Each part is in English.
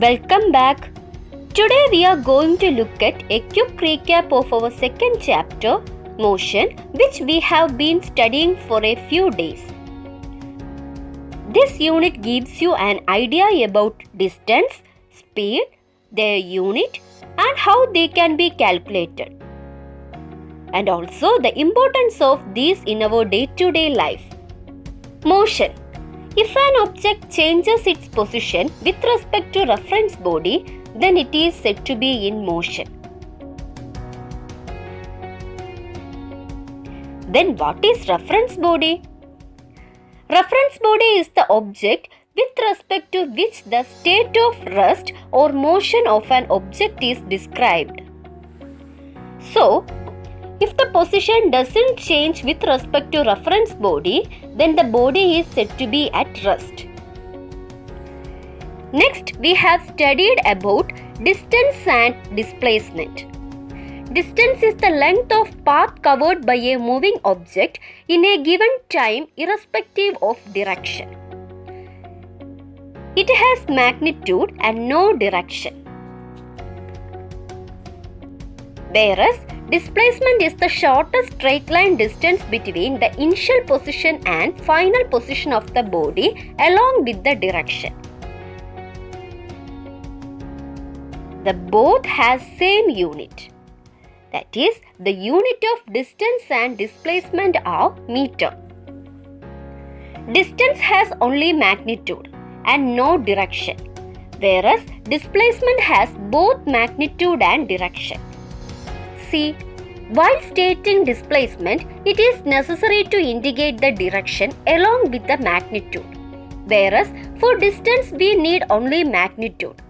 Welcome back. Today we are going to look at a quick recap of our second chapter, motion, which we have been studying for a few days. This unit gives you an idea about distance, speed, their unit, and how they can be calculated, and also the importance of these in our day-to-day life. Motion. If an object changes its position with respect to reference body, then it is said to be in motion. Then what is reference body? Reference body is the object with respect to which the state of rest or motion of an object is described. So, if the position doesn't change with respect to reference body, then the body is said to be at rest. Next, we have studied about distance and displacement. Distance is the length of path covered by a moving object in a given time irrespective of direction. It has magnitude and no direction. Whereas displacement is the shortest straight line distance between the initial position and final position of the body along with the direction. The both has same unit. That is, the unit of distance and displacement are meter. Distance has only magnitude and no direction, whereas displacement has both magnitude and direction. See, while stating displacement, it is necessary to indicate the direction along with the magnitude, whereas for distance we need only magnitude.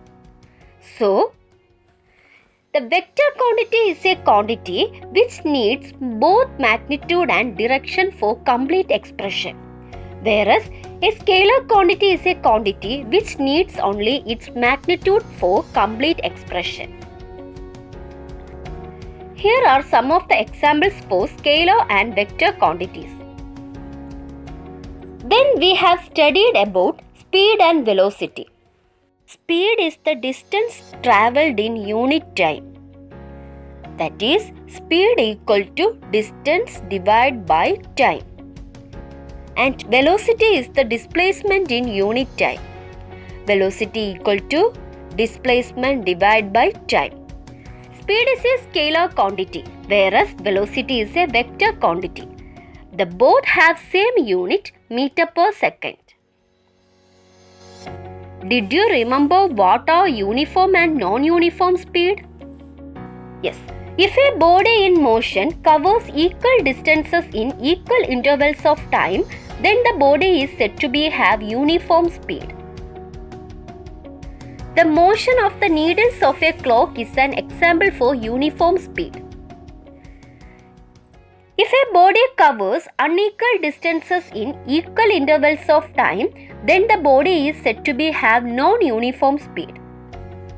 So, the vector quantity is a quantity which needs both magnitude and direction for complete expression, whereas a scalar quantity is a quantity which needs only its magnitude for complete expression. Here are some of the examples for scalar and vector quantities. Then we have studied about speed and velocity. Speed is the distance travelled in unit time. That is, speed equal to distance divided by time. And velocity is the displacement in unit time. Velocity equal to displacement divided by time. Speed is a scalar quantity, whereas velocity is a vector quantity. The both have same unit, meter per second. Did you remember what are uniform and non-uniform speed? Yes, if a body in motion covers equal distances in equal intervals of time, then the body is said to have uniform speed. The motion of the needles of a clock is an example for uniform speed. If a body covers unequal distances in equal intervals of time, then the body is said to have non-uniform speed.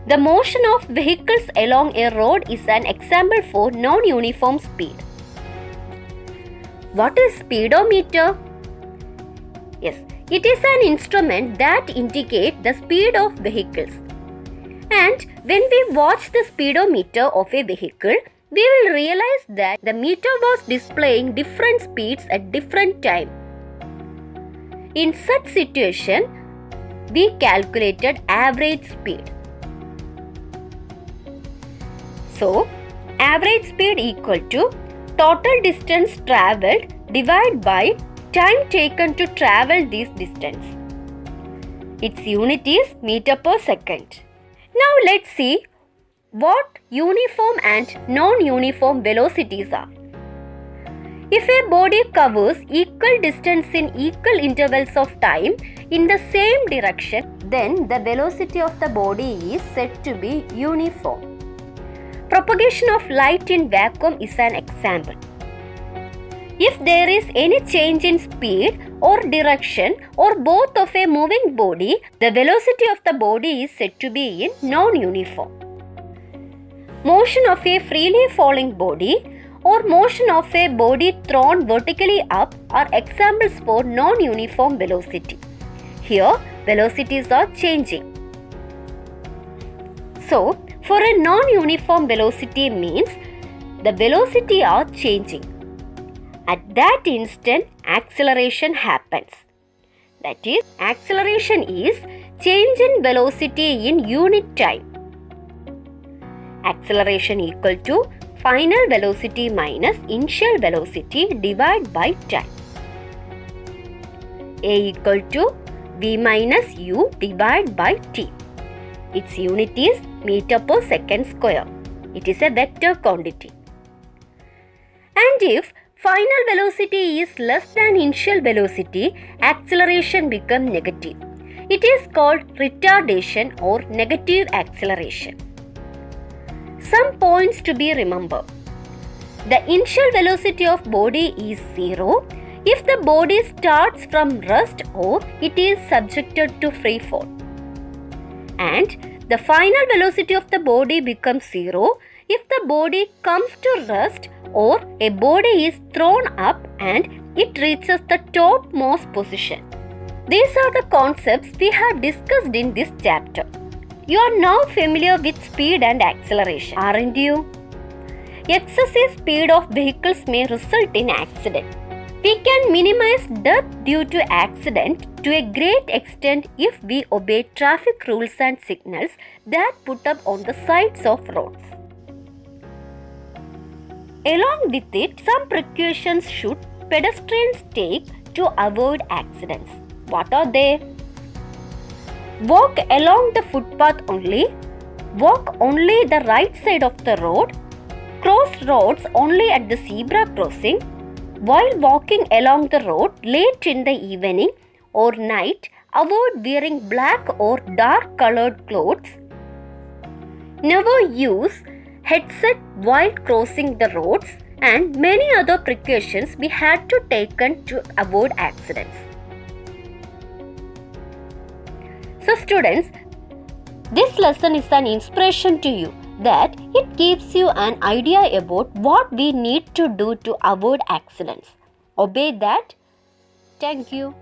The motion of vehicles along a road is an example for non-uniform speed. What is speedometer? Yes, it is an instrument that indicates the speed of vehicles. And when we watch the speedometer of a vehicle, we will realize that the meter was displaying different speeds at different times. In such situation, we calculated average speed. So, average speed equal to total distance travelled divided by time taken to travel this distance. Its unit is meter per second. Now let's see what uniform and non-uniform velocities are. If a body covers equal distance in equal intervals of time in the same direction, then the velocity of the body is said to be uniform. Propagation of light in vacuum is an example. If there is any change in speed or direction or both of a moving body, the velocity of the body is said to be in non-uniform. Motion of a freely falling body or motion of a body thrown vertically up are examples for non-uniform velocity. Here, velocities are changing. So, for a non-uniform velocity means the velocity are changing. At that instant, acceleration happens. That is, acceleration is change in velocity in unit time. Acceleration equal to final velocity minus initial velocity divided by time. A equal to v minus u divided by t. Its unit is meter per second square. It is a vector quantity. And if final velocity is less than initial velocity, acceleration becomes negative. It is called retardation or negative acceleration. Some points to be remembered. The initial velocity of body is 0 if the body starts from rest or it is subjected to free fall. And the final velocity of the body becomes 0 if the body comes to rest or a body is thrown up and it reaches the topmost position. These are the concepts we have discussed in this chapter. You are now familiar with speed and acceleration, aren't you? Excessive speed of vehicles may result in accident. We can minimize death due to accident to a great extent if we obey traffic rules and signals that put up on the sides of roads. Along with it, some precautions should pedestrians take to avoid accidents. What are they? Walk along the footpath only. Walk only the right side of the road. Cross roads only at the zebra crossing. While walking along the road late in the evening or night, avoid wearing black or dark colored clothes. Never use headset while crossing the roads, and many other precautions we had to take to avoid accidents. So students, this lesson is an inspiration to you that it gives you an idea about what we need to do to avoid accidents. Obey that. Thank you.